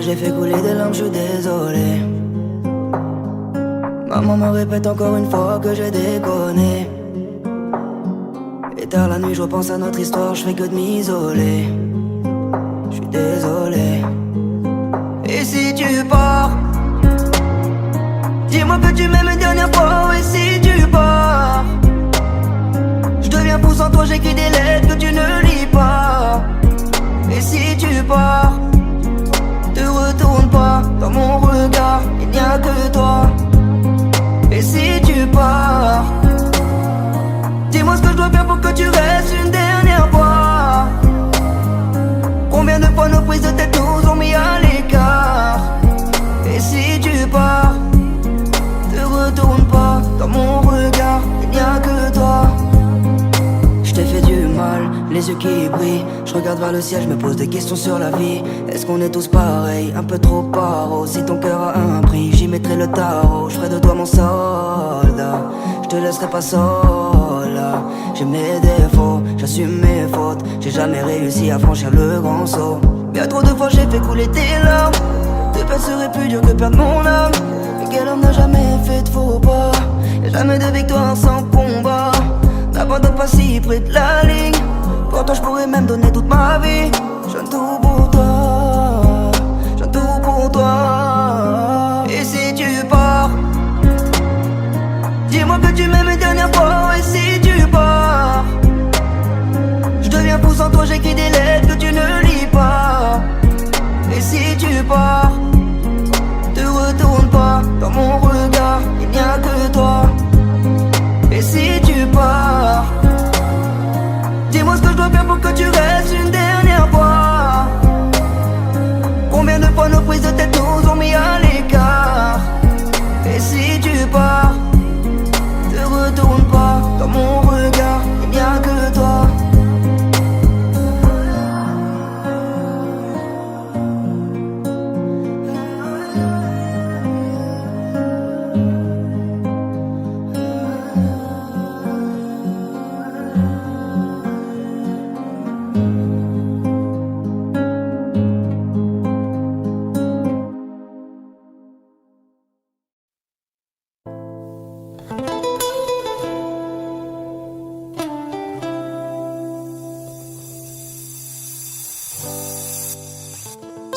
J'ai fait couler des larmes, je suis désolé. Maman me répète encore une fois que j'ai déconné. Et tard la nuit je repense à notre histoire, je fais que de m'isoler. Je suis désolé. Et si tu pars, dis-moi que tu m'aimes une dernière fois. Et si tu pars, je deviens fou sans toi, j'écris des lettres que tu ne lis pas. Et si tu pars, te retourne pas, dans mon regard, il n'y a que toi. Et si tu pars, dis-moi ce que je dois faire pour que tu restes une dernière fois. Combien de fois nos prises de tête nous ont mis à l'écart. Et si tu pars, te retourne pas, dans mon regard, il n'y a que toi. Je t'ai fait du mal, les yeux qui brillent. Je regarde vers le ciel, je me pose des questions sur la vie. Est-ce qu'on est tous pareils, un peu trop paro? Si ton cœur a un prix, j'y mettrai le tarot. Je ferai de toi mon soldat, je te laisserai pas seul. J'ai mes défauts, j'assume mes fautes. J'ai jamais réussi à franchir le grand saut. Bien trop de fois j'ai fait couler tes larmes. Tes peines seraient plus dures que perdre mon âme. Mais quel homme n'a jamais fait de faux pas? Y'a jamais de victoire sans combat. N'abandonne pas si près de la ligne. Pour toi je pourrais même donner toute ma vie. Je donne tout pour toi, je donne tout pour toi. Et si tu pars, dis-moi que tu m'aimes une dernière fois. Et si tu pars, je deviens fou sans toi, j'écris des lettres que tu ne lis pas. Et si tu pars, te retourne pas, dans mon regard, il n'y a que toi. Et si tu pars, dis-moi ce que je dois faire pour que tu restes une dernière fois. Combien de fois nos prises de tête nous ont mis à l'écart. Et si tu pars, te retourne pas, dans mon regard, il n'y a que toi.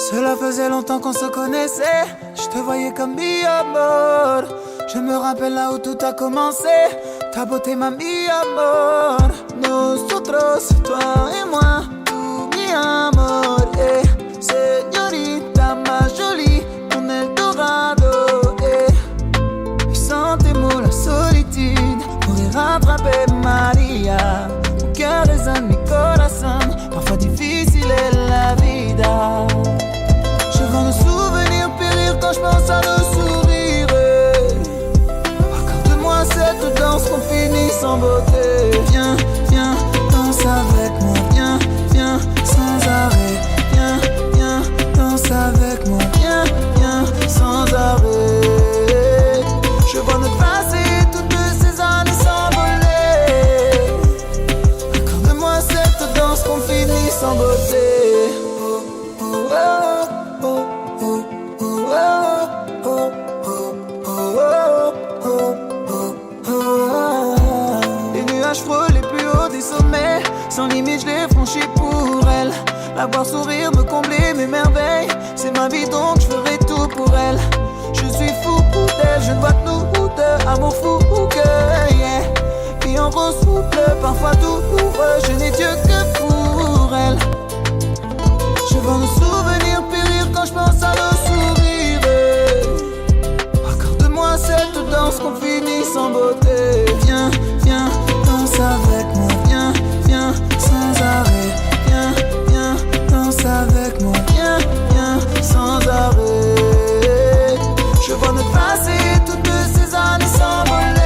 Cela faisait longtemps qu'on se connaissait. Je te voyais comme mi amor. Je me rappelle là où tout a commencé. Ta beauté m'a mis amor. Nosotros, toi et moi, tout mi amor. Señorita más jolie, mon Eldorado. Sans tes mots, la solitude pourrait rattraper Maria. Mon cœur résonne, mi corazón. Parfois difficile est la vida. Je vois nos souvenirs périr quand je pense à nos sourires. Accorde-moi cette danse qu'on finit sans beauté. Viens, viens, danse avec moi. Viens, viens, sans arrêt. Viens, viens, danse avec moi. Viens, viens, sans arrêt. Je vois notre passé, toutes ces années s'envoler. Accorde-moi cette danse qu'on finit sans beauté. Sans limite je l'ai franchi pour elle. La voir sourire, me combler mes merveilles. C'est ma vie donc je ferai tout pour elle. Je suis fou d'elle, je ne vois que nous deux. Amour fou que yeah. Vie en rose souple, parfois douloureux. Je n'ai Dieu que pour elle. Je vois nos souvenirs périr quand je pense à nos sourires. Accorde-moi cette danse qu'on finit sans beauté. Viens, viens, danse avec moi. Viens, viens, sans arrêt. Viens, viens, danse avec moi. Viens, viens, sans arrêt. Je vois notre passé, toutes ces années s'envoler.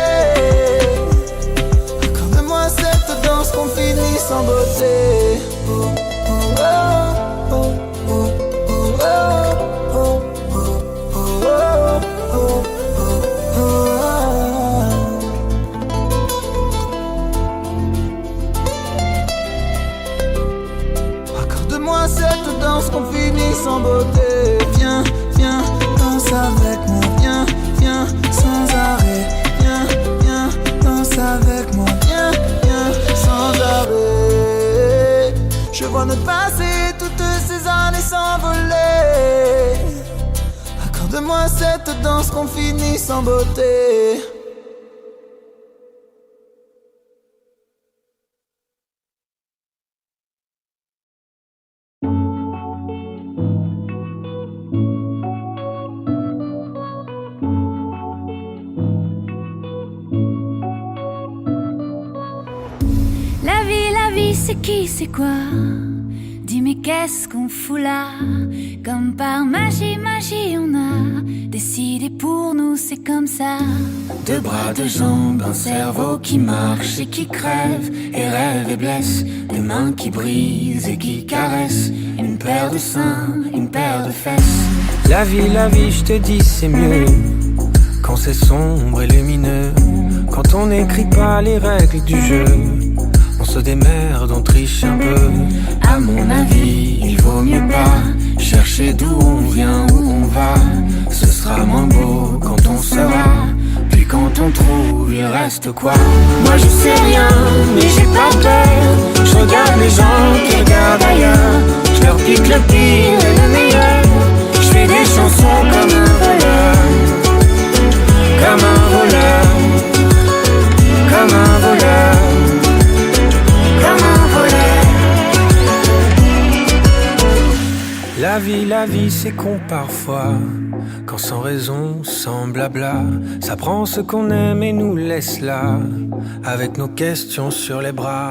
Accorde-moi cette danse qu'on finit sans beauté. Viens, viens, danse avec moi. Viens, viens, sans arrêt. Viens, viens, danse avec moi. Viens, viens, sans arrêt. Je vois notre passé, toutes ces années s'envoler. Accorde-moi cette danse qu'on finit sans beauté. La vie, c'est qui, c'est quoi? Dis mais qu'est-ce qu'on fout là? Comme par magie, on a décidé pour nous, c'est comme ça. Deux bras, deux jambes, un cerveau qui marche et qui crève et rêve et blesse, des mains qui brisent et qui caressent, une paire de seins, une paire de fesses. La vie, je te dis c'est mieux quand c'est sombre et lumineux, quand on n'écrit pas les règles du jeu. On se démerde, on triche un peu. À mon avis, il vaut mieux pas chercher d'où on vient, où on va. Ce sera moins beau quand on sera. Puis quand on trouve, il reste quoi? Moi je sais rien, mais j'ai pas peur. Je regarde les gens qui regardent ailleurs. Je leur pique le pire et le meilleur. Je fais des chansons comme un voleur. Comme un voleur. Comme un voleur. Comme un voleur. La vie, c'est con parfois. Quand sans raison, sans blabla, ça prend ce qu'on aime et nous laisse là, avec nos questions sur les bras.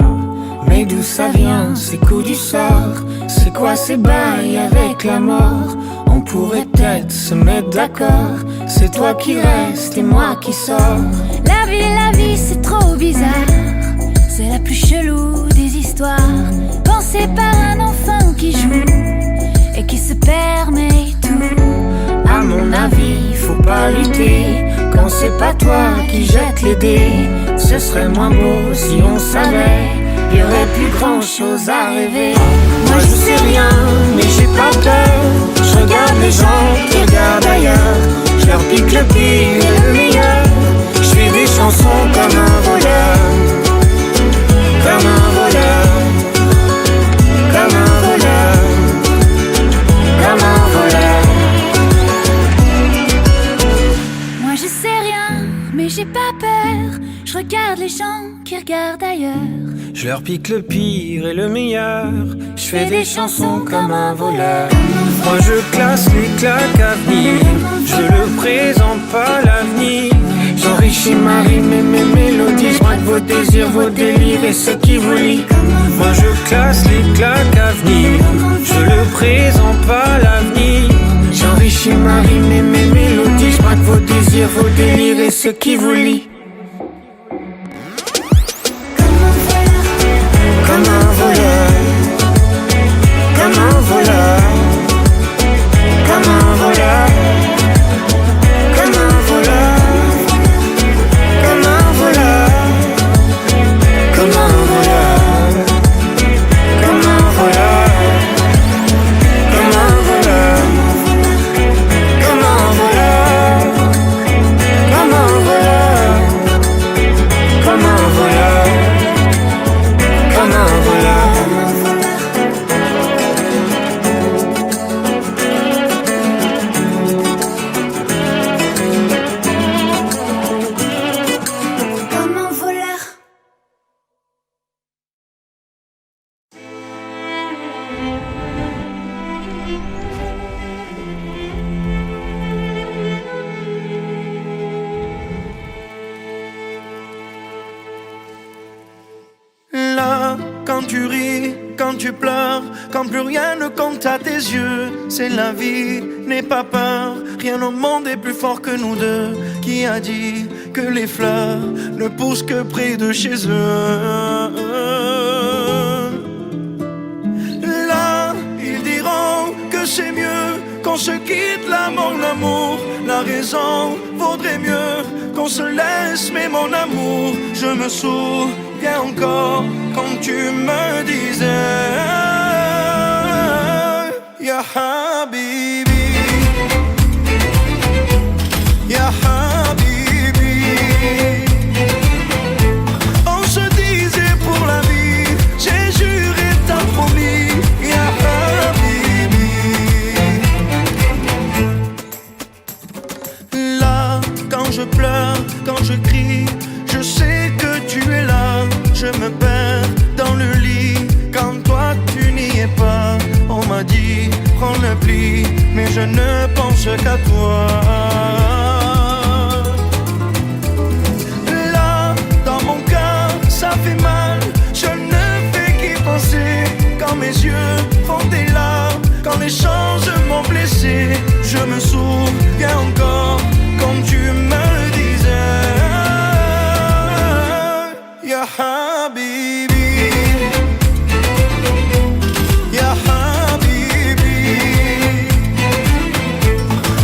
Mais d'où ça vient, ces coups du sort? C'est quoi ces bails avec la mort? On pourrait peut-être se mettre d'accord. C'est toi qui restes et moi qui sors. La vie, c'est trop bizarre. C'est la plus chelou des histoires, pensée par un enfant qui joue et qui se permet tout. À mon avis, faut pas lutter quand c'est pas toi qui jette les dés. Ce serait moins beau si on savait, y aurait plus grand chose à rêver. Moi je sais rien, mais j'ai pas peur. Je regarde les gens qui regardent ailleurs. Je leur pique le pire et le meilleur. Je fais des chansons comme un voleur. Comme un voleur. Comme un voleur. Comme un voleur. Moi je sais rien, mais j'ai pas peur. Je regarde les gens qui regardent ailleurs. Je leur pique le pire et le meilleur. Je fais des chansons comme un voleur. Moi je classe les claques à venir. Je le présente pas l'avenir. J'enrichis ma rime et mes mélodies. Je braque vos désirs, vos délires et ce qui vous lie. Moi je classe les claques à venir. Je le présente pas l'avenir. J'enrichis ma rime et mes mélodies. Je braque vos désirs, vos délires et ce qui vous lie. Comme un voleur. Comme un voleur. Comme un voleur. Comme un voleur. Comme un voleur. Comme un voleur. Comme un voleur. Comme un voleur. Comme un voleur. Comme un voleur. Comme un voleur. Comme un voleur. Comme un voleur. Là, quand tu ris, quand tu pleures, quand plus rien ne compte à tes yeux, c'est la vie, n'aie pas peur, rien au monde est plus fort que nous deux. Qui a dit que les fleurs ne poussent que près de chez eux? qu'on se quitte là mon amour. La raison vaudrait mieux qu'on se laisse, mais mon amour, je me souviens encore quand tu me disais Ya Habibi, Ya Habibi. On se disait pour la vie, j'ai juré, t'as promis Ya Habibi. Là, quand je pleure, quand je crie, je sais que tu es là. Je me perds dans le lit quand toi tu n'y es pas. On m'a dit prends le pli, mais je ne pense qu'à toi. Là, dans mon cœur, ça fait mal. Je ne fais qu'y penser quand mes yeux font des larmes, quand les choses m'ont blessé. Je me souviens encore comme tu me disais Ya Habibi, Ya Habibi.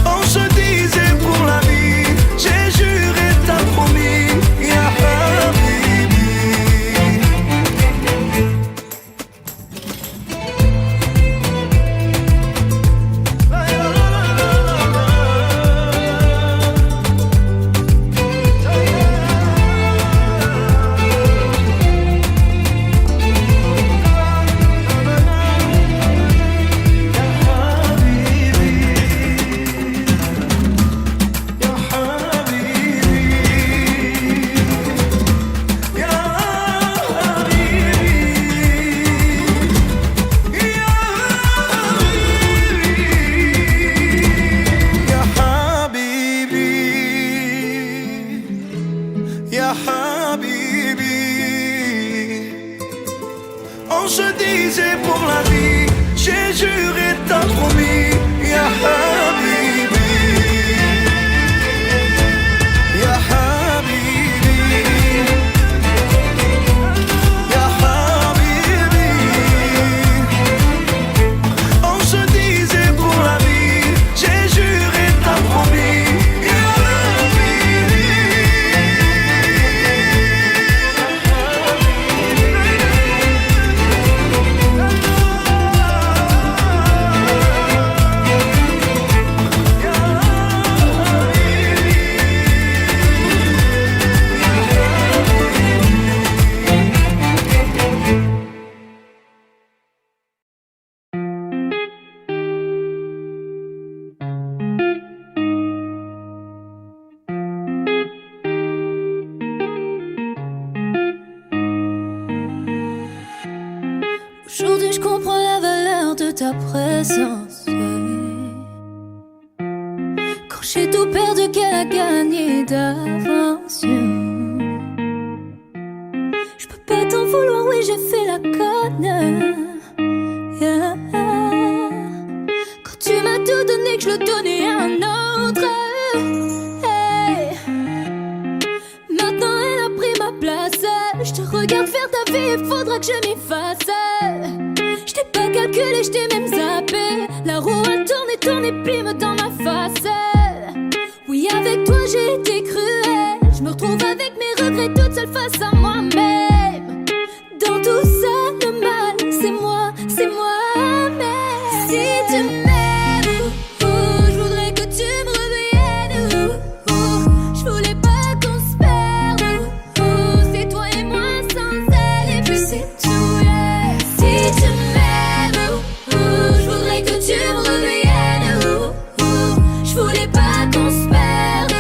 On se disait pour la vie, j'ai juré, t'as promis Ya Habibi. Ya Habibi, on se disait pour la vie, j'ai juré, t'as promis Ya Habibi, Ya Habibi, Ya Habibi. On se disait pour la vie, j'ai juré, t'as promis Ya Habibi. Aujourd'hui je comprends la valeur de ta présence. Quand j'ai tout perdu, qu'elle a gagné d'avance. Je peux pas t'en vouloir, oui j'ai fait la conne. Yeah. Quand tu m'as tout donné, que je le donnais à un autre. Hey. Maintenant elle a pris ma place. Je te regarde faire ta vie, il faudra que je m'y fasse. Je t'ai pas calculé, je t'ai même zappé. La roue a tourné, tourné, plime dans ma face. Oui, avec toi j'ai été cruelle. Je me retrouve avec mes regrets toute seule face à moi-même. Dans tout ça, le mal, c'est moi, mais si tu m'aimes, je voudrais que tu me reviennes. Je voulais pas qu'on se perde. C'est toi et moi sans elle, et puis c'est tout, yeah. Si tu m'aimes, je voudrais que tu me reviennes. Je voulais pas qu'on se perde.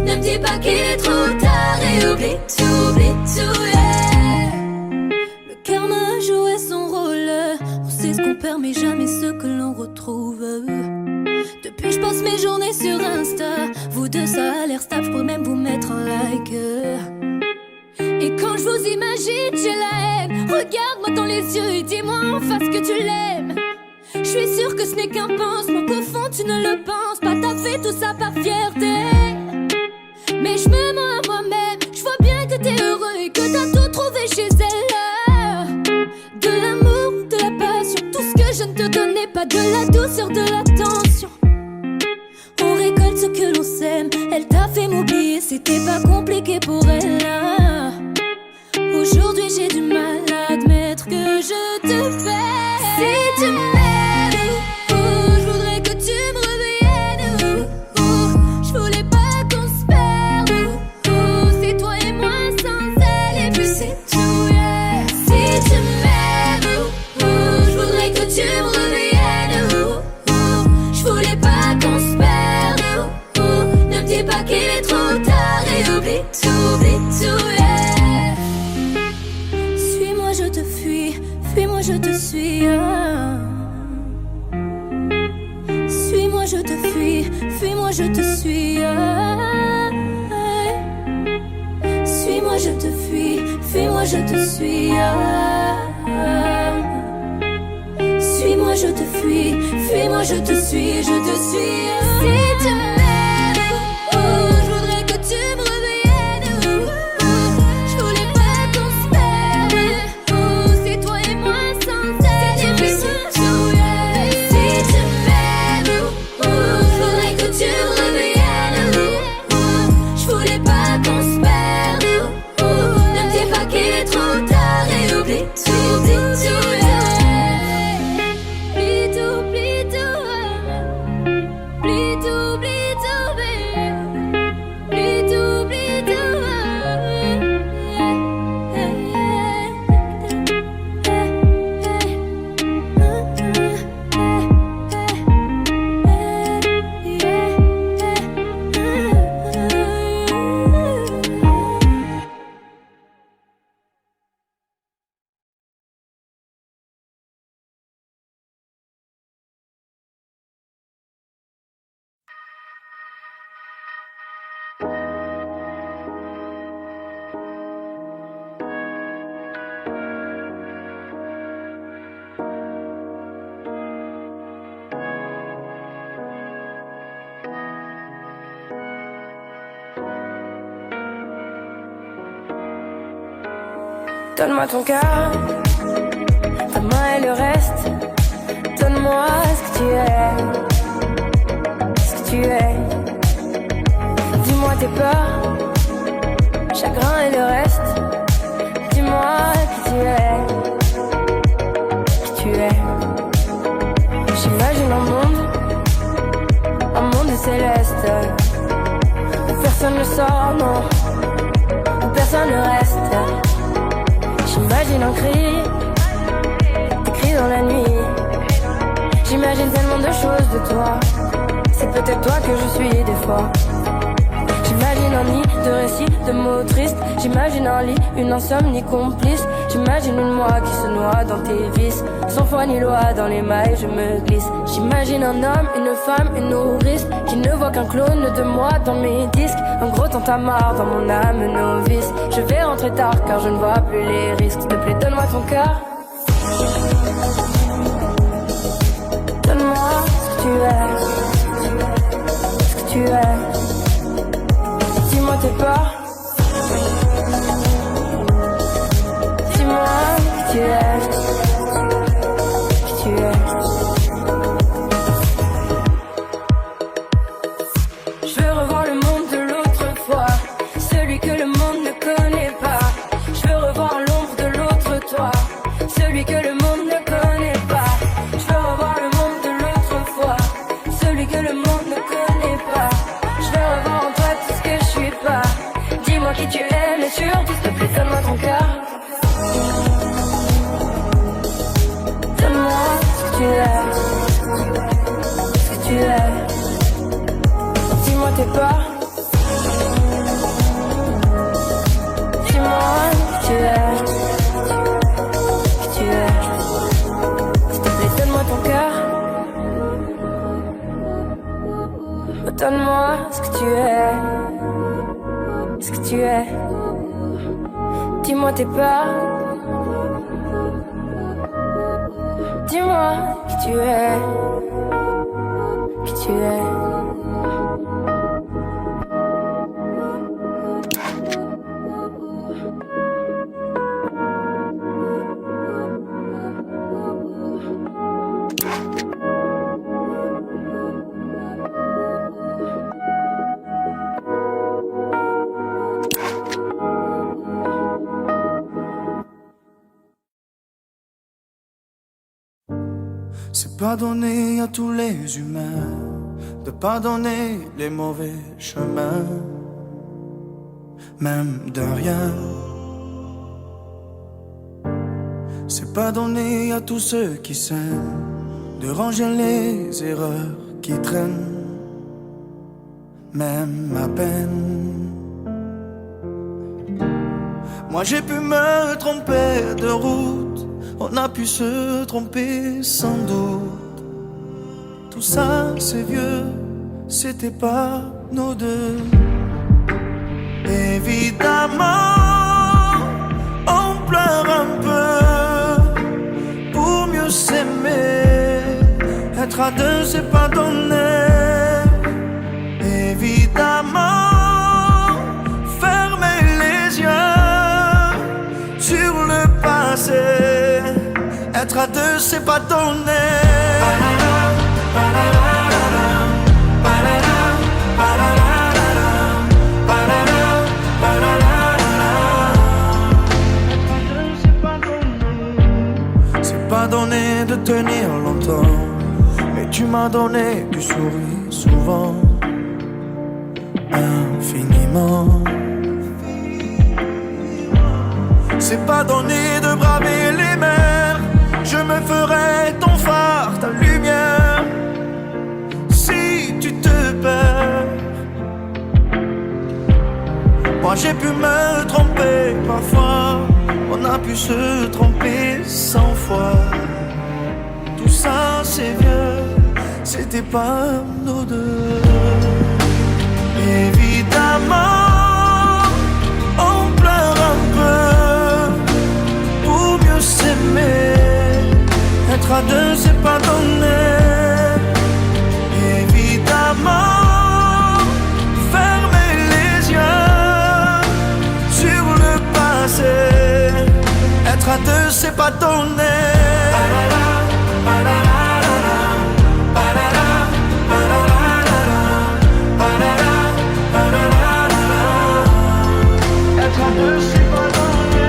Ne me dis pas qu'il est trop tard et oublie tout, yeah. Le karma a joué son rôle. On sait ce qu'on perd mais jamais ce que l'on retrouve. Depuis je passe mes journées sur Insta. Vous deux ça a l'air stable, je pourrais même vous mettre un like. Et quand je vous imagine j'ai la haine. Regarde-moi dans les yeux et dis-moi en face que tu l'aimes. Je suis sûre que ce n'est qu'un pansement, qu'au fond tu ne le penses pas. T'as fait tout ça par fierté. Mais je me mens à moi-même. Je vois bien que t'es heureux et que t'as tout trouvé chez elle. De l'amour, de la passion, tout ce que je ne te donnais pas. De la douceur, de l'attention. c'était pas compliqué pour elle là. Aujourd'hui j'ai du mal à admettre que je te fais. Si tu m'aimes, je voudrais que tu me reviennes. Je voulais pas qu'on se perde. C'est toi et moi sans elle et puis c'est tout, yeah. Si tu m'aimes, je voudrais que tu me reviennes. Je voulais pas qu'on se perde. Ne me dis pas qu'il est trop tard et oublie tout, yeah. Suis-moi, je te fuis, fuis-moi, je te suis. Suis-moi, je te fuis, fuis-moi, je te suis. Suis-moi, je te fuis, fuis-moi, je te suis. Suis-moi, je te fuis, fuis-moi, je te suis, je te suis. Si tu m'aimes, je voudrais que tu me reviennes. Je voulais pas qu'on se perde. C'est toi et moi sans elle et puis c'est tout, yeah. Si tu m'aimes, je voudrais que tu me reviennes. Je voulais pas qu'on se perde. Ne me dis pas qu'il est trop tard et oublie tout, yeah. Donne-moi ton cœur, ta main et le reste. Donne-moi ce que tu es, ce que tu es. Dis-moi tes peurs, chagrin et le reste. Dis-moi qui tu es, qui tu es. J'imagine un monde céleste, où personne ne sort, non, où personne ne reste. J'imagine un cri, des cris dans la nuit. J'imagine tellement de choses de toi. C'est peut-être toi que je suis des fois. J'imagine un nid de récits, de mots tristes. J'imagine un lit, une insomnie complice. J'imagine une moi qui se noie dans tes vices. Sans foi ni loi, dans les mailles je me glisse. J'imagine un homme, une femme, une nourrice qui ne voit qu'un clone de moi dans mes disques. Un gros tintamarre dans mon âme novice. Je vais rentrer tard car je ne vois plus les risques. S'il te plaît, donne-moi ton cœur. Donne-moi ce que tu es, ce que tu es. Dis-moi tes peurs. Dis-moi qui tu es, qui tu es. Je veux revoir le monde de l'autre fois, celui que le monde ne connaît pas. Je veux revoir l'ombre de l'autre toi, celui que le monde ne connaît pas. Je veux revoir le monde de l'autre fois, celui que le monde ne connaît pas. Je veux revoir en toi tout ce que je suis pas. Dis-moi qui tu es, mais surtout s'il te plaît donne-moi ton cœur. Donne-moi ce que tu es, ce que tu es. Dis-moi tes peurs. Dis-moi qui tu es, qui tu es. S'il te plaît donne-moi ton cœur. Donne-moi ce que tu es, ce que tu es. Dis-moi tes peurs. Dis-moi qui tu es, qui tu es. C'est pas donné à tous les humains de pardonner les mauvais chemins, même de rien. C'est pas donné à tous ceux qui s'aiment de ranger les erreurs qui traînent, même à peine. Moi j'ai pu me tromper de route, on a pu se tromper sans doute. Tout ça c'est vieux, c'était pas nos deux. Évidemment, on pleure un peu pour mieux s'aimer. Être à deux c'est pas donné. Évidemment, fermer les yeux sur le passé. Être à deux c'est pas donné. C'est pas donné de tenir longtemps, mais tu m'as donné du sourire souvent, infiniment. C'est pas donné de braver les mers, je me ferai ton phare, ta lumière, si tu te perds. Moi j'ai pu me tromper parfois, on a pu se tromper 100 fois. Tout ça c'est vieux, c'était pas nos deux. Évidemment, on pleure un peu pour mieux s'aimer. Être à deux c'est pas donné. Évidemment, fermer les yeux sur le passé. Être à deux c'est pas donné. Être à deux c'est pas donné.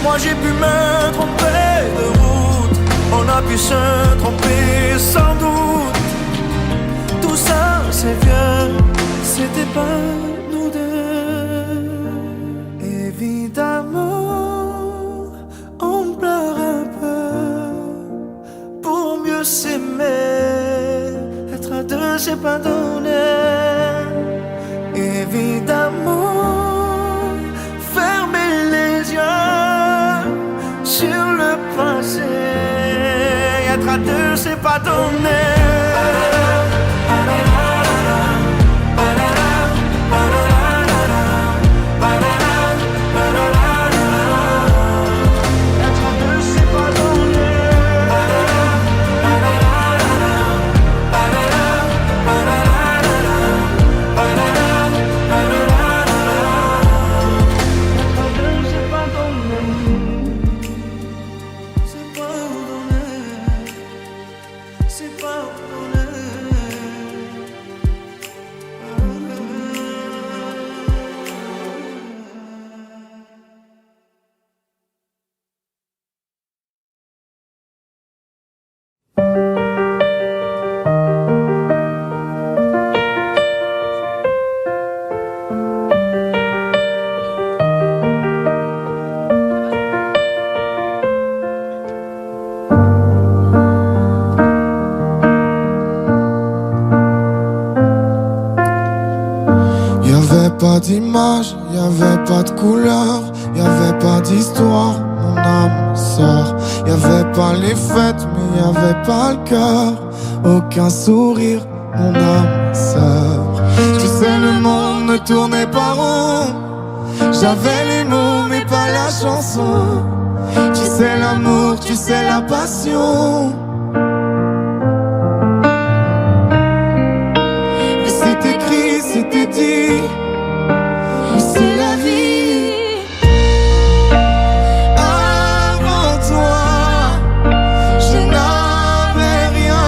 Moi j'ai pu me tromper de route, on a pu se tromper sans doute. Tout ça c'est vieux, c'était pas nous deux. Évidemment, on pleure un peu pour mieux s'aimer. Être à deux c'est pas donné. Évidemment, fermer les yeux sur le passé. Être à deux c'est pas donné. Pas d'image, y'avait pas de couleur, y'avait pas d'histoire, mon âme sœur. Y'avait pas les fêtes, mais y'avait pas le cœur. Aucun sourire, mon âme sœur. Tu sais, le monde ne tournait pas rond. J'avais les mots, mais pas la chanson. Tu sais l'amour, tu sais la passion. Mais c'est écrit, c'était dit. C'est la vie. Avant toi, je n'avais rien.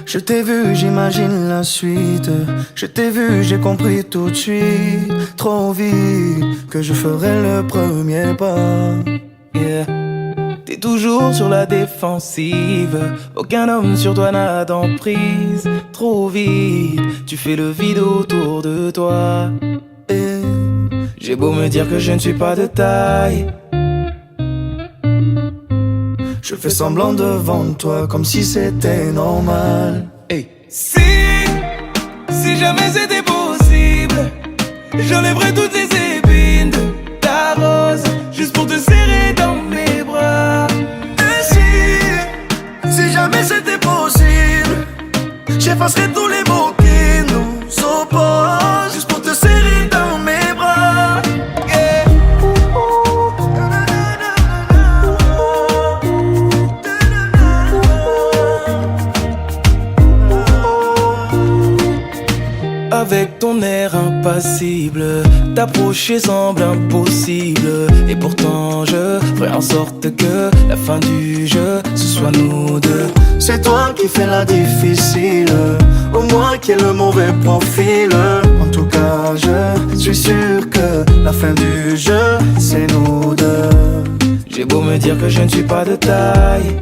Je t'ai vu, j'imagine la suite. Je t'ai vu, j'ai compris tout de suite. Trop vite que je ferai le premier pas. Yeah. T'es toujours sur la défensive. Aucun homme sur toi n'a d'emprise. Trop vite, tu fais le vide autour de toi. Et j'ai beau me dire que je ne suis pas de taille, je fais semblant devant toi comme si c'était normal. Hey. Si jamais c'était possible, j'enlèverais toutes les épines de ta rose, juste pour te serrer dans mes bras. Et si jamais c'était possible, j'effacerais tous les mots qui nous opposent, juste pour te serrer dans mes bras. Yeah. Avec ton air impassible, t'approcher semble impossible. Et pourtant je ferai en sorte que la fin du jeu, ce soit nous deux. C'est toi qui fais la difficile, au moins qui est le mauvais profil. En tout cas je suis sûr que la fin du jeu, c'est nous deux. J'ai beau me dire que je ne suis pas de taille,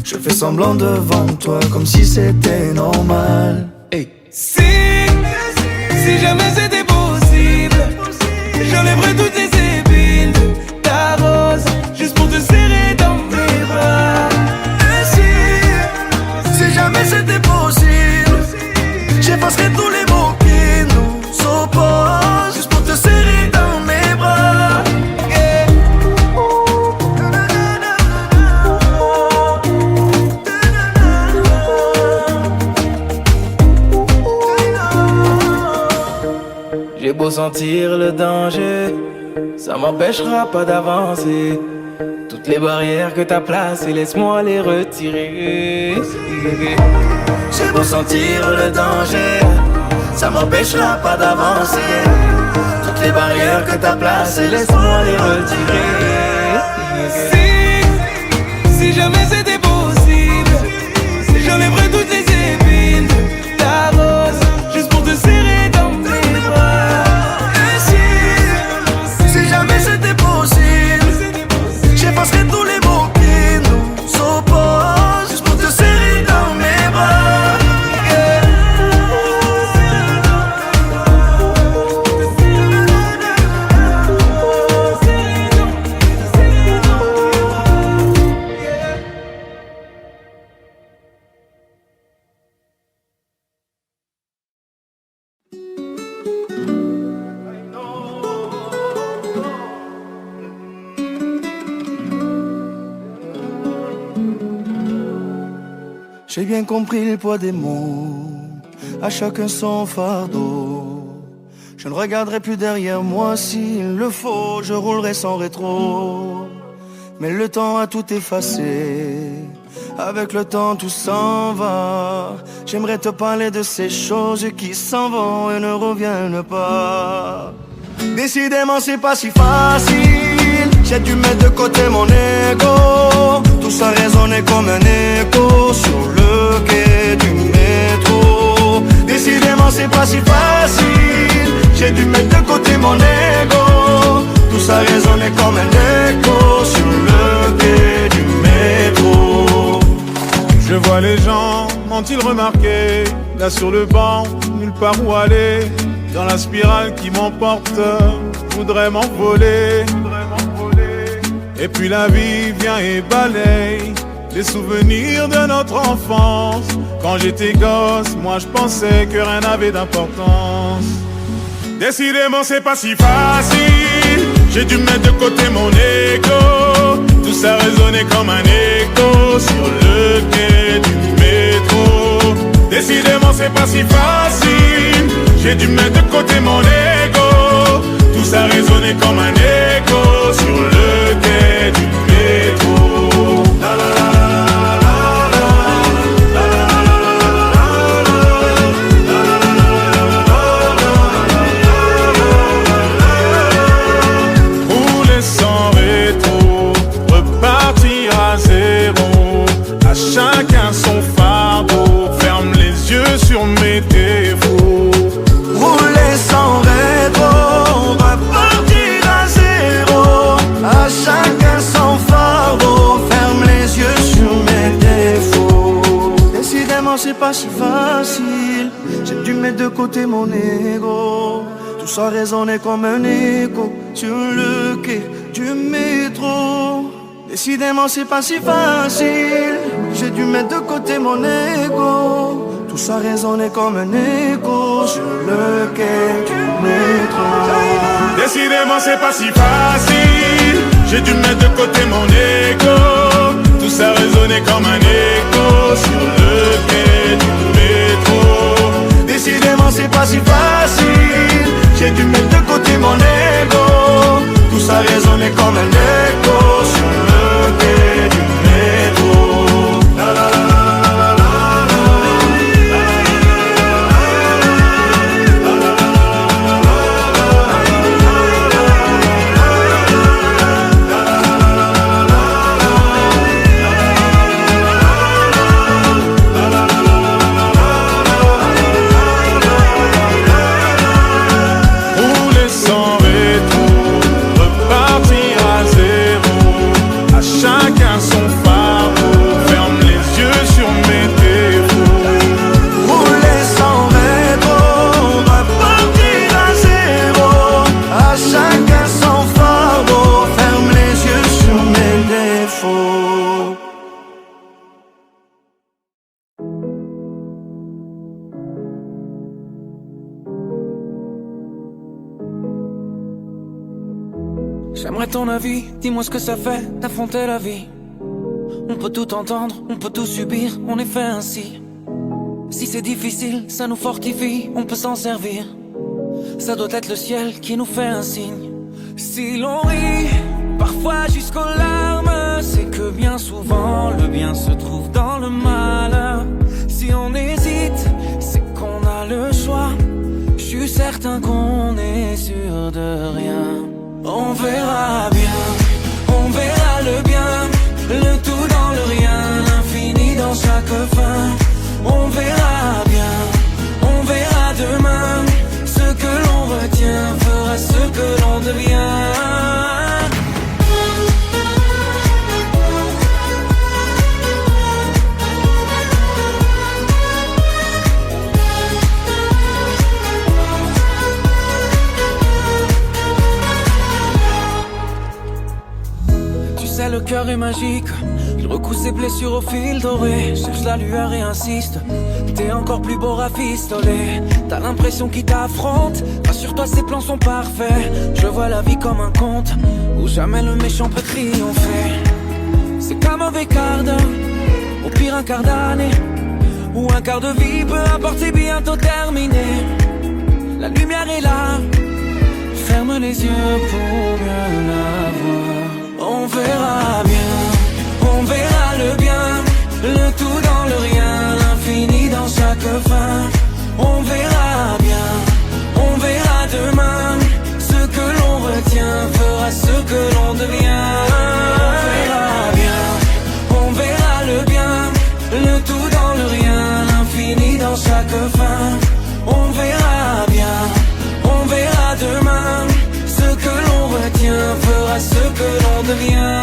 je fais semblant devant toi comme si c'était normal. Hey. Si jamais c'était possible, j'enlèverais toutes les épines de ta rose, juste pour te serrer dans mes bras. Et si jamais c'était possible, j'effacerais tous les mots qui nous opposent, juste pour te serrer dans mes bras. J'ai beau sentir le danger, ça m'empêchera pas d'avancer. Toutes les barrières que t'as placées, laisse-moi les retirer. J'ai beau sentir le danger, ça m'empêchera pas d'avancer. Toutes les barrières que t'as placées, laisse-moi les retirer. Si jamais c'était possible, j'enlèverais toutes les épines de ta rose, juste pour te serrer dans mes bras. Si jamais c'était possible, j'effacerais tous les mots qui nous opposent, juste pour te serrer dans mes bras. Yeah. J'ai bien compris le poids des mots, à chacun son fardeau. Je ne regarderai plus derrière moi s'il le faut, je roulerai sans rétro. Mais le temps a tout effacé, avec le temps tout s'en va. J'aimerais te parler de ces choses qui s'en vont et ne reviennent pas. Décidément c'est pas si facile, j'ai dû mettre de côté mon ego. Tout ça résonnait comme un écho sur le quai du métro. Décidément c'est pas si facile, j'ai dû mettre de côté mon ego. Tout ça résonnait comme un écho sur le quai du métro. Je vois les gens, m'ont-ils remarqué? Là sur le banc, nulle part où aller. Dans la spirale qui m'emporte, je voudrais m'envoler. Et puis la vie vient et balaye les souvenirs de notre enfance. Quand j'étais gosse, moi je pensais que rien n'avait d'importance. Décidément c'est pas si facile, j'ai dû mettre de côté mon ego. Tout ça résonnait comme un écho sur le quai du métro. Décidément c'est pas si facile, j'ai dû mettre de côté mon ego. Tout ça résonnait comme un écho sur le quai du métro. La la la la la la. Rouler sans rétro, repartir à zéro. À chaque c'est pas si facile. J'ai dû mettre de côté mon ego. Tout ça résonnait comme un écho sur le quai du métro. Décidément c'est pas si facile. J'ai dû mettre de côté mon ego. Tout ça résonnait comme un écho sur le quai du métro. Décidément c'est pas si facile. J'ai dû mettre de côté mon ego. Tout ça résonnait comme un écho sur le quai du métro. Décidément c'est pas si facile. J'ai dû mettre de côté mon ego. Tout ça résonnait comme un écho sur le quai du métro. La la la. J'aimerais ton avis, dis-moi ce que ça fait d'affronter la vie. On peut tout entendre, on peut tout subir, on est fait ainsi. Si c'est difficile, ça nous fortifie, on peut s'en servir. Ça doit être le ciel qui nous fait un signe. Si l'on rit, parfois jusqu'aux larmes, c'est que bien souvent le bien se trouve dans le mal. Si on hésite, c'est qu'on a le choix. Je suis certain qu'on est sûr de rien. On verra bien, on verra le bien, le tout dans le rien, l'infini dans chaque fin. On verra bien, on verra demain, ce que l'on retient fera ce que l'on devient. Le cœur est magique, il recoue ses blessures au fil doré. Cherche la lueur et insiste, t'es encore plus beau rafistolé. T'as l'impression qu'il t'affronte, rassure-toi ses plans sont parfaits. Je vois la vie comme un conte, où jamais le méchant peut triompher. C'est comme un mauvais quart d'heure, au pire un quart d'année, ou un quart de vie, peu importe c'est bientôt terminé. La lumière est là, ferme les yeux pour mieux la voir. On verra bien, on verra le bien, le tout dans le rien, l'infini dans chaque fin. On verra bien, on verra demain, ce que l'on retient fera ce que l'on devient. On verra bien, on verra le bien, le tout dans le rien, l'infini dans chaque fin. On verra bien, on verra demain, ce que l'on retient fera ce que l'on devient.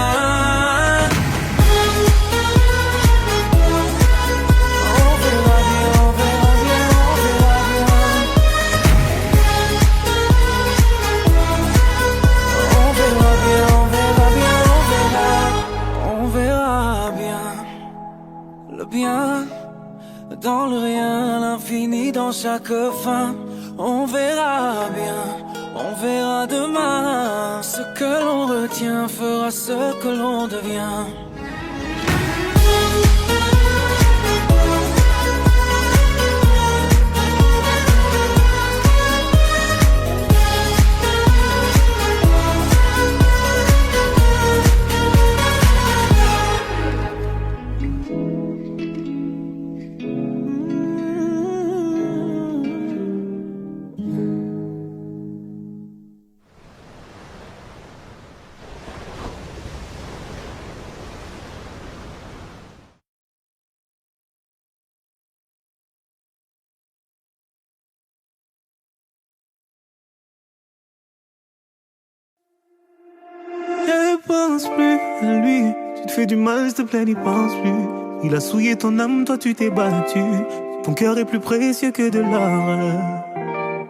Dans le rien, l'infini dans chaque fin. On verra bien, on verra demain. Ce que l'on retient fera ce que l'on devient. Ne pense plus à lui. Tu te fais du mal, s'il te plaît, n'y pense plus. Il a souillé ton âme, toi tu t'es battu. Ton cœur est plus précieux que de l'or.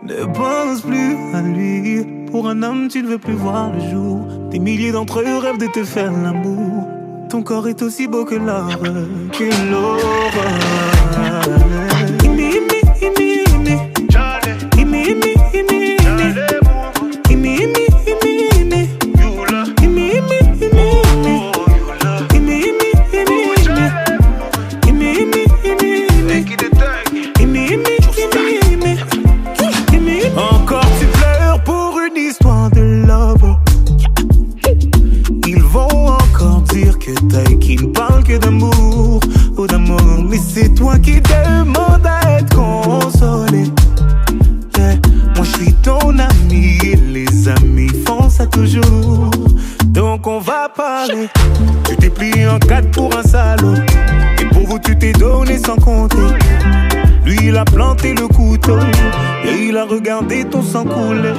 Ne pense plus à lui. Pour un homme, tu ne veux plus voir le jour. Des milliers d'entre eux rêvent de te faire l'amour. Ton corps est aussi beau que l'or, que l'aurore. Encore tu pleures pour une histoire de love. Ils vont encore dire que t'as qui ne parle que d'amour ou d'amour. Mais c'est toi qui demandes à être consolé. Yeah. Moi je suis ton ami et les amis font ça toujours. Donc on va parler. Tu t'es plié en quatre pour un salaud. Et pour vous tu t'es donné sans compter. Lui il a planté le couteau et il a regardé ton sang couler.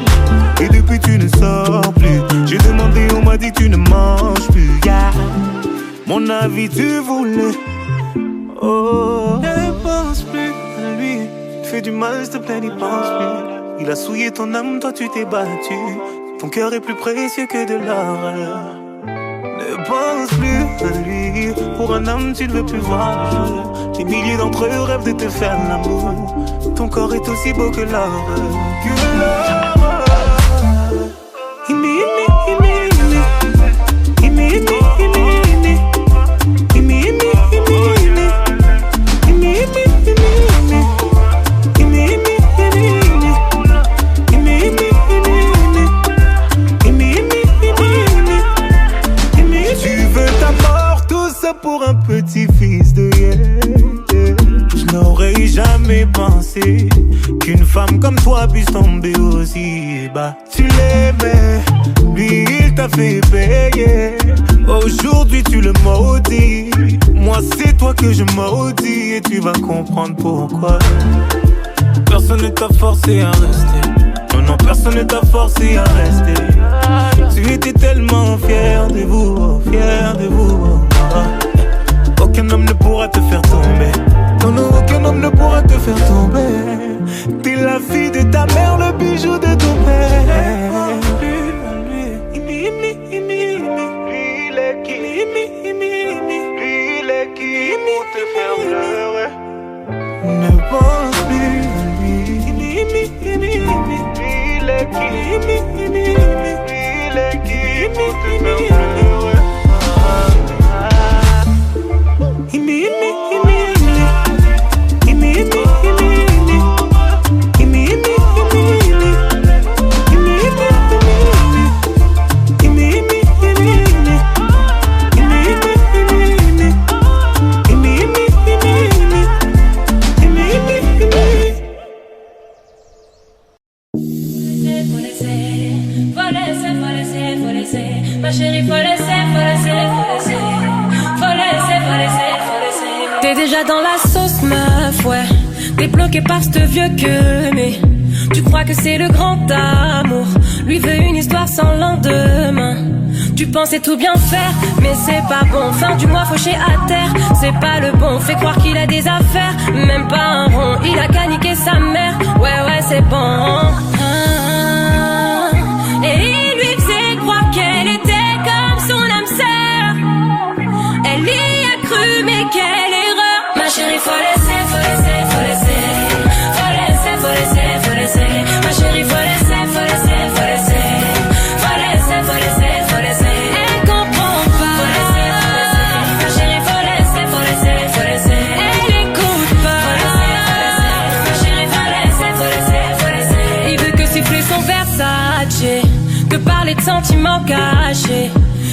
Et depuis tu ne sors plus. J'ai demandé, on m'a dit tu ne manges plus. Yeah. Mon avis tu voulais. Oh, ne pense plus à lui. Tu fais du mal, s'il te plaît, n'y pense plus. Il a souillé ton âme, toi tu t'es battu. Ton cœur est plus précieux que de l'or. Ne pense plus à lui. Pour un homme tu ne veux plus voir le jour. Des milliers d'entre eux rêvent de te faire l'amour. Ton corps est aussi beau que l'or. Que l'or. Pour un petit-fils de je n'aurais jamais pensé qu'une femme comme toi puisse tomber aussi bas. Tu l'aimais, lui il t'a fait payer. Aujourd'hui tu le maudis. Moi c'est toi que je maudis. Et tu vas comprendre pourquoi. Personne ne t'a forcé à rester. Non, non, personne ne t'a forcé à rester. Tu étais tellement fier de vous, fier de vous. Aucun homme ne pourra te faire tomber. Non, non, aucun homme ne pourra te faire tomber. T'es la fille de ta mère, le bijou de ton père. Lui, il est qui? Lui, il est qui pour te faire pleurer? Ne pense plus à lui. Il est qui? Il est qui pour te faire pleurer? Ma chérie, faut laisser, faut laisser, faut laisser. Faut laisser, faut laisser, faut laisser. T'es déjà dans la sauce, meuf, ouais. T'es bloqué par ce vieux que mais tu crois que c'est le grand amour. Lui veut une histoire sans lendemain. Tu pensais tout bien faire, mais c'est pas bon. Fin du mois fauché à terre, c'est pas le bon. Fais croire qu'il a des affaires, même pas un rond. Il a caniqué sa mère, ouais ouais c'est bon. Et il lui faisait croire qu'elle était comme son âme sœur. Elle y a cru, mais quelle erreur. Ma chérie, faut laisser, faut laisser, faut laisser. Faut laisser, faut laisser, faut laisser. Ma chérie, faut laisser, faut laisser, faut laisser. Faut laisser, faut laisser, faut laisser. Elle comprend pas. Faut laisser, faut laisser. Ma chérie, faut laisser, faut laisser, faut laisser. Elle écoute pas. Faut laisser, faut laisser. Ma chérie, faut laisser, faut laisser, faut laisser. Il veut que siffler son Versace, que parler de sentiments cachés.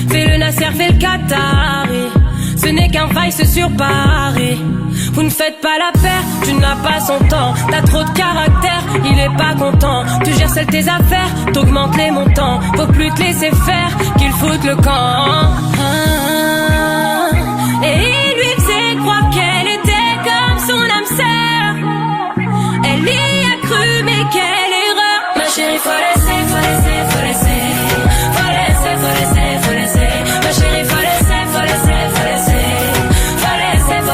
Fais le Nasser, fais le Qatari. Ce n'est qu'un vice sur Paris. Vous ne faites pas la paire, tu n'as pas son temps. T'as trop de caractère, il est pas content. Tu gères seul tes affaires, t'augmentes les montants. Faut plus te laisser faire, qu'il foute le camp. Et il lui faisait croire qu'elle était comme son âme sœur. Elle y a cru, mais quelle erreur. Ma chérie, faut laisser, faut laisser, faut laisser. Faut laisser, faut laisser, faut laisser. Ma chérie, faut laisser, faut laisser, faut laisser. Faut laisser, faut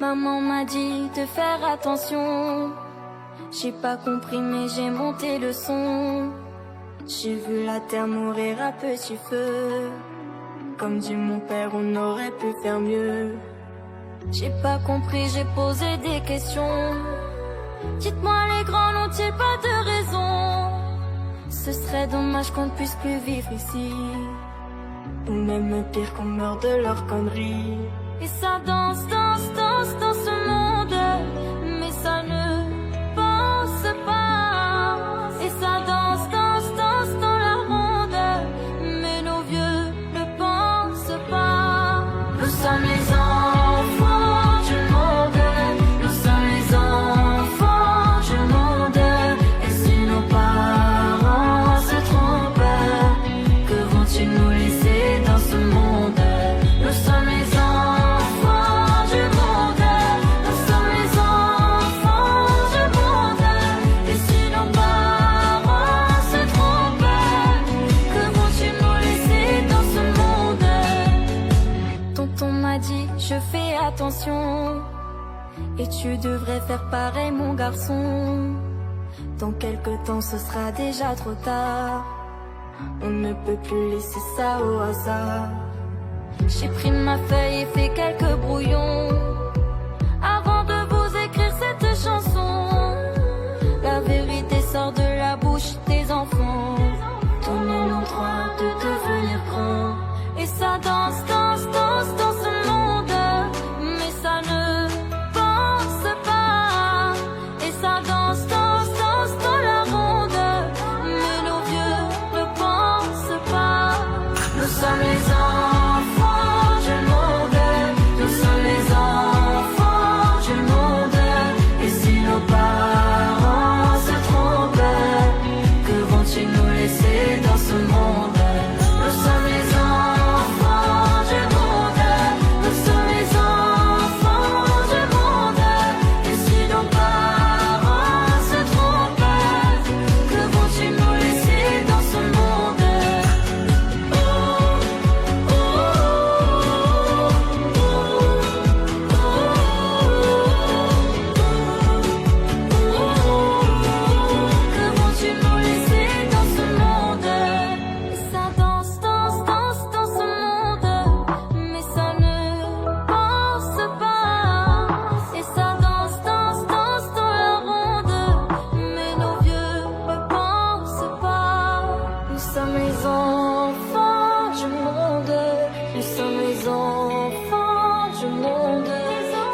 Maman m'a dit de faire attention. J'ai pas compris mais j'ai monté le son. J'ai vu la terre mourir à petit feu. Comme dit mon père, on aurait pu faire mieux. J'ai pas compris, j'ai posé des questions. Dites-moi, les grands n'ont-ils pas de raison? Ce serait dommage qu'on ne puisse plus vivre ici, ou même pire qu'on meure de leurs conneries. Et ça danse, danse, danse dans ce monde, mais ça ne pense pas. Et ça danse, danse, danse dans la ronde, mais nos vieux ne pensent pas. Nous sommes les enfants du monde, nous sommes les enfants du monde. Et si nos parents se trompent, que vont-ils nous laisser dans ce monde? Nous sommes les enfants du monde, nous sommes les enfants du monde. Et si nos parents se trompent, que vont-ils nous laisser dans ce monde? Tonton m'a dit, je fais attention, et tu devrais faire pareil mon garçon. Dans quelque temps ce sera déjà trop tard, on ne peut plus laisser ça au hasard. J'ai pris ma feuille et fait quelques brouillons avant de vous écrire cette chanson. La vérité sort de la bouche des enfants. Donnez-nous droit de devenir grands. Et ça danse, danse, danse dans ce monde, mais ça ne pense pas. Et ça danse, danse, danse dans la ronde, mais nos vieux ne pensent pas. Nous sommes les enfants du monde, nous sommes les enfants du monde. Et si nos parents se trompent, que vont-ils nous laisser dans ce monde? Nous sommes les enfants du monde, nous sommes les enfants du monde. Et si nos parents se trompent, que vont-ils nous laisser dans ce monde? Que vont-ils nous laisser dans ce monde? Et ça danse, danse, danse dans ce monde, mais ça ne pense pas. Et ça danse, danse, danse dans la ronde, mais nos vieux ne pensent pas. Nous sommes les enfants du monde, nous sommes les enfants du monde.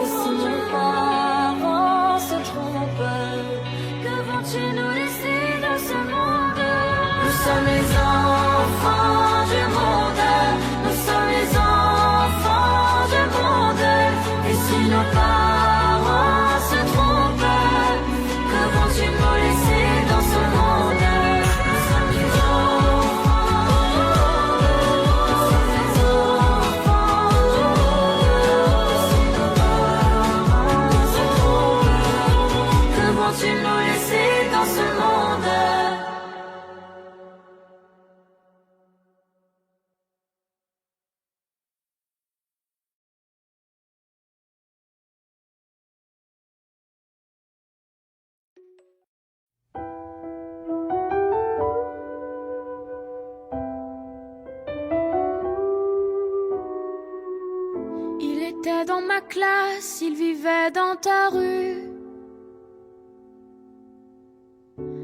Et si nos parents se trompent, que vont-ils nous laisser dans ce monde? Nous sommes les enfants du monde, nous sommes les enfants du monde. Et si nos parents se trompent, que vont-ils nous laisser dans ce monde? Nous sommes les enfants, nous sommes les enfants du monde. Et si nos parents se trompent, que vont-ils nous laisser dans ce monde? Il était dans ma classe, il vivait dans ta rue.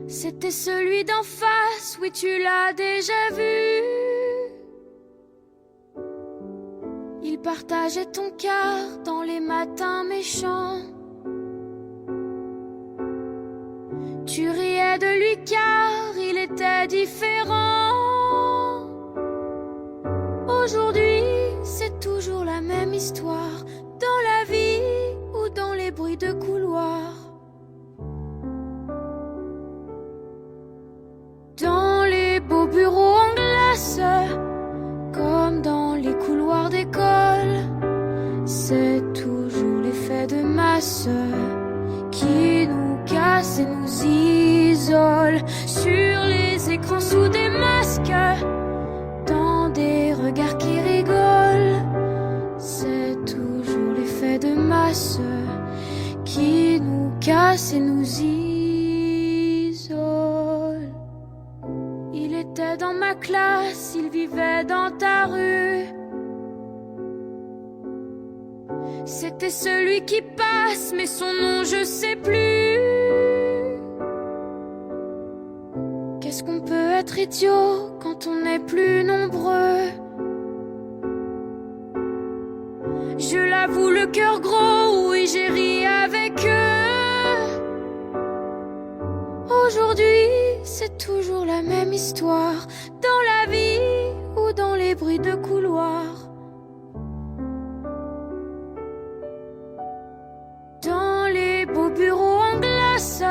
C'était celui d'en face, oui tu l'as déjà vu. Il partageait ton cœur dans les matins méchants. Tu riais de lui car il était différent. Aujourd'hui, c'est toujours la même histoire, dans la vie ou dans les bruits de couloir. Dans les beaux bureaux en glace, comme dans les couloirs d'école, c'est toujours l'effet de masse qui nous casse et nous isole. Sur les écrans sous des masques, dans des regards qui rigolent, c'est toujours l'effet de masse masse qui nous casse et nous isole. Il était dans ma classe, il vivait dans ta rue. C'était celui qui passe, mais son nom je sais plus. Qu'est-ce qu'on peut être idiot quand on est plus nombreux? Je l'avoue, le cœur gros, oui j'ai ri avec eux. Aujourd'hui, c'est toujours la même histoire, dans la vie ou dans les bruits de couloir. Dans les beaux bureaux en glace,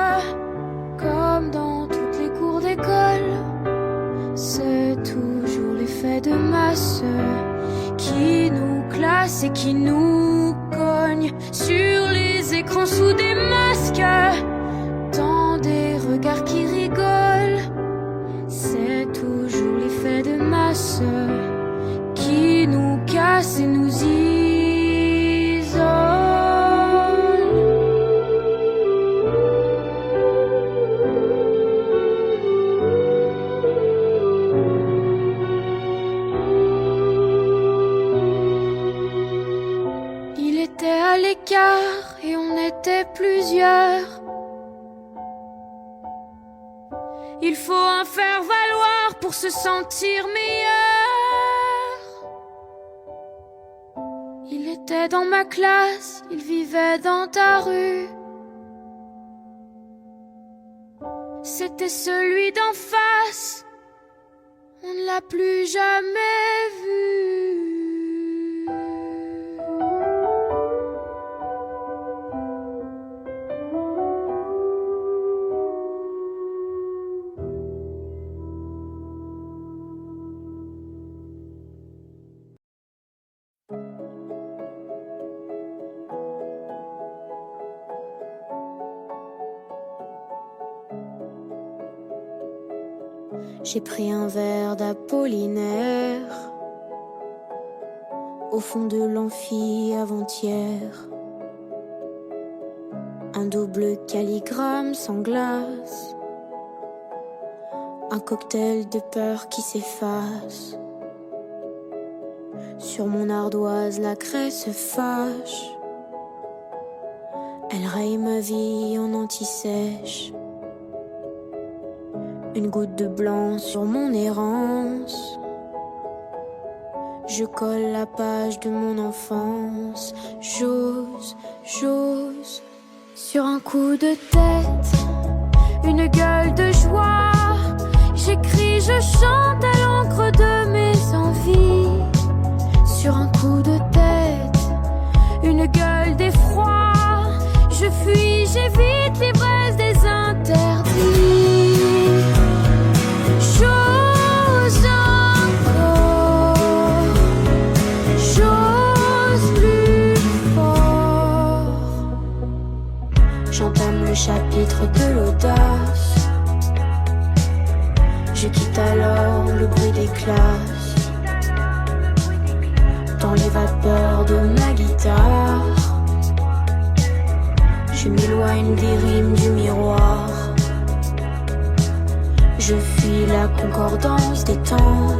comme dans toutes les cours d'école, c'est toujours l'effet de masse qui nous classe et qui nous cogne sur les écrans sous des masques. Tant des regards qui rigolent, c'est toujours l'effet de masse qui nous casse et nous isole. Il était à l'écart et on était plusieurs. Il faut en faire valoir pour se sentir meilleur. Il était dans ma classe, il vivait dans ta rue. C'était celui d'en face, on ne l'a plus jamais vu. J'ai pris un verre d'Apollinaire au fond de l'amphi avant-hier. Un double calligramme sans glace, un cocktail de peur qui s'efface. Sur mon ardoise la craie se fâche, elle raye ma vie en anti-sèche. Une goutte de blanc sur mon errance, je colle la page de mon enfance. J'ose, sur un coup de tête, une gueule de joie. J'écris, je chante à l'encre de mes envies. Sur un coup de tête, une gueule d'effroi. Je fuis, j'évite l'ivresse des interdits. J'ose encore, j'ose plus fort. J'entame le chapitre de l'audace. Je quitte alors le bruit des classes. Dans les vapeurs de ma guitare, je m'éloigne des rimes du miroir. Je fuis la concordance des temps.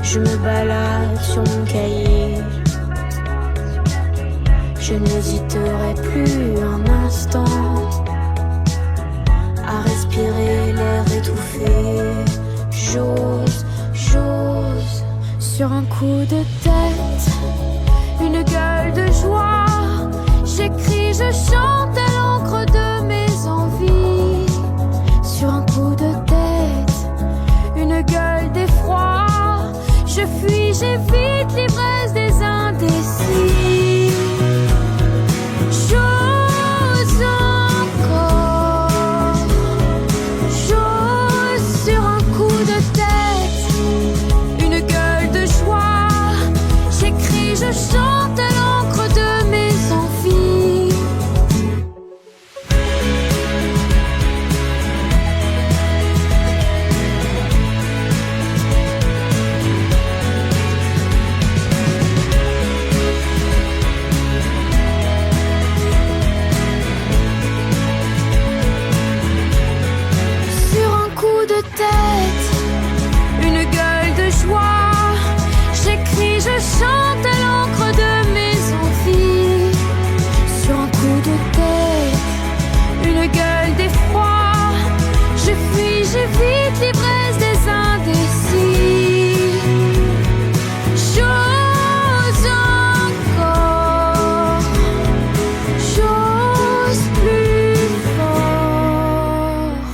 Je me balade sur mon cahier. Je n'hésiterai plus un instant à respirer l'air étouffé. J'ose, sur un coup de tête, une gueule de joie. J'écris, je chante à l'encre de mes envies. Sur un coup de tête, une gueule d'effroi. Je fuis, j'évite l'ivresse des indécis. J'ose encore, j'ose sur un coup de tête, une gueule de joie. j'évite l'ivresse des indécis. J'ose encore, j'ose plus fort.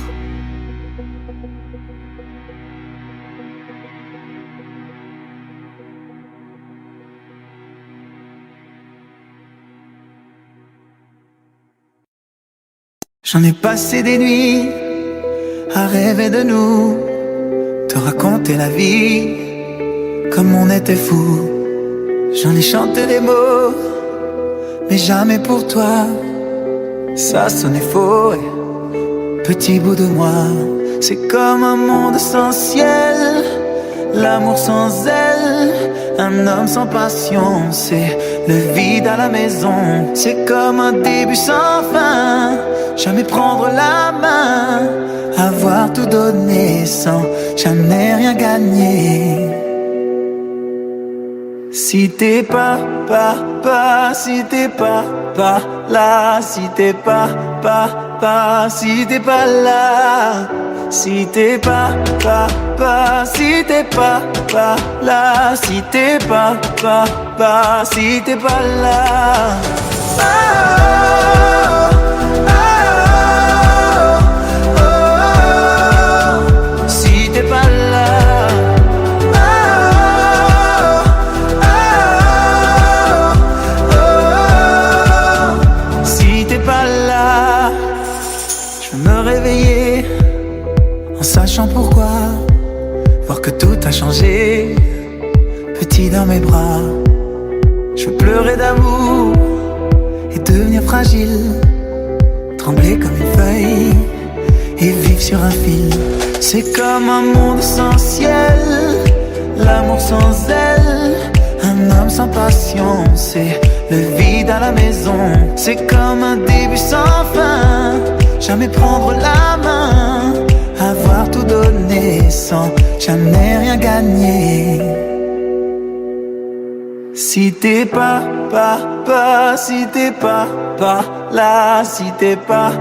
J'en ai passé des nuits à rêver de nous, te raconter la vie comme on était fou. J'en ai chanté des mots, mais jamais pour toi. Ça sonnait faux, et petit bout de moi. C'est comme un monde sans ciel, l'amour sans aile, un homme sans passion. C'est le vide à la maison. C'est comme un début sans fin, jamais prendre la main, avoir tout donné sans jamais rien gagner. Si t'es pas si t'es pas là, si t'es pas si t'es pas là, si t'es pas si t'es pas là, si t'es pas si t'es pas là. Oh, oh, oh, oh, si t'es pas là. En sachant pourquoi, voir que tout a changé, petit dans mes bras. Je veux pleurer d'amour et devenir fragile, trembler comme une feuille et vivre sur un fil. C'est comme un monde sans ciel, l'amour sans aile, un homme sans passion. C'est le vide à la maison. C'est comme un début sans fin, jamais prendre la main, avoir tout donné sans jamais rien gagner. Si t'es pas si t'es pas là, si t'es pas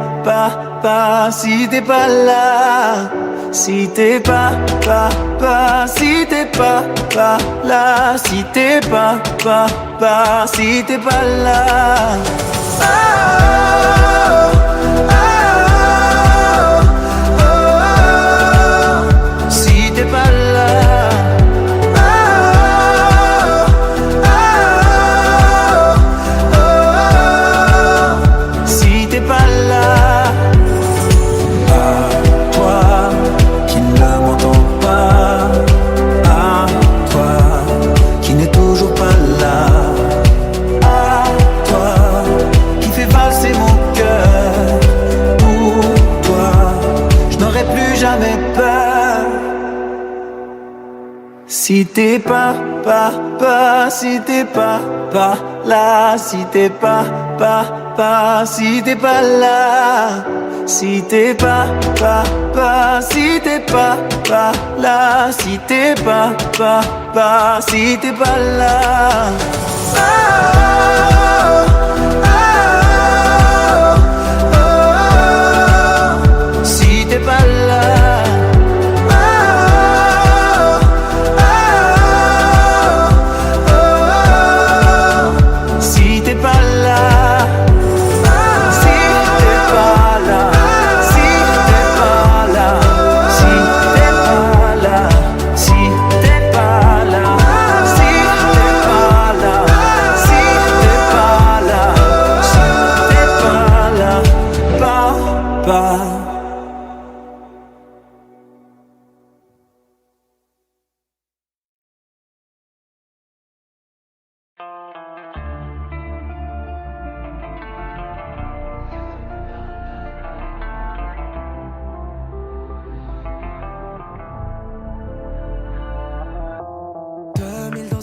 si t'es pas là, si t'es pas si t'es pas là, si t'es pas si t'es pas là. Oh, oh, oh. Si t'es pas si t'es pas là, si t'es pas si t'es pas là, si t'es pas si t'es pas là, si t'es pas si t'es pas là. Oh, oh, oh, oh, si t'es pas là.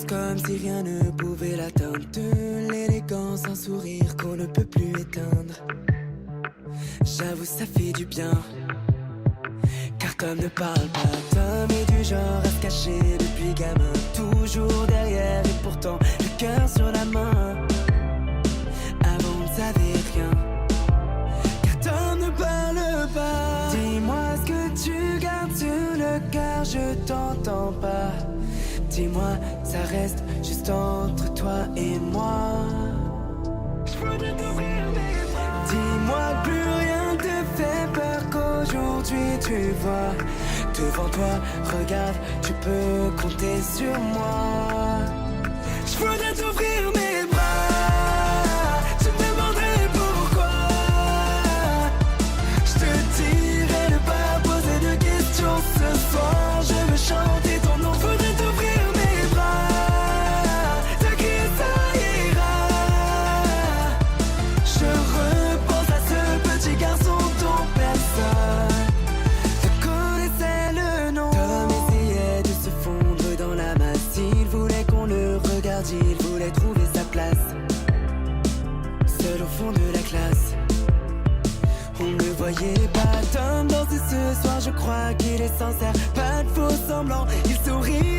Comme si rien ne pouvait l'atteindre, de l'élégance, un sourire qu'on ne peut plus éteindre. J'avoue ça fait du bien, car Tom ne parle pas. Tom est du genre à se cacher depuis gamin, toujours derrière et pourtant le cœur sur la main. Avant on ne savait rien, car Tom ne parle pas. Dis-moi ce que tu gardes le cœur, je t'entends pas. Dis-moi, ça reste juste entre toi et moi. Dis-moi que plus rien te fait peur, qu'aujourd'hui tu vois devant toi, regarde, tu peux compter sur moi. Je voudrais t'ouvrir mes bras, tu me demanderais pourquoi. Je te dirais de pas poser de questions ce soir. Je veux chanter ton nom, voudrais t'ouvrir mes bras, te crier ça ira. Je repense à ce petit garçon dont personne ne connaissait le nom. Tom essayait de se fondre dans la masse, il voulait qu'on le regarde, il voulait trouver sa place. Seul au fond de la classe, on ne voyait pas Tom danser ce soir, je crois qu'il est sincère. Pas de faux semblants, il sourit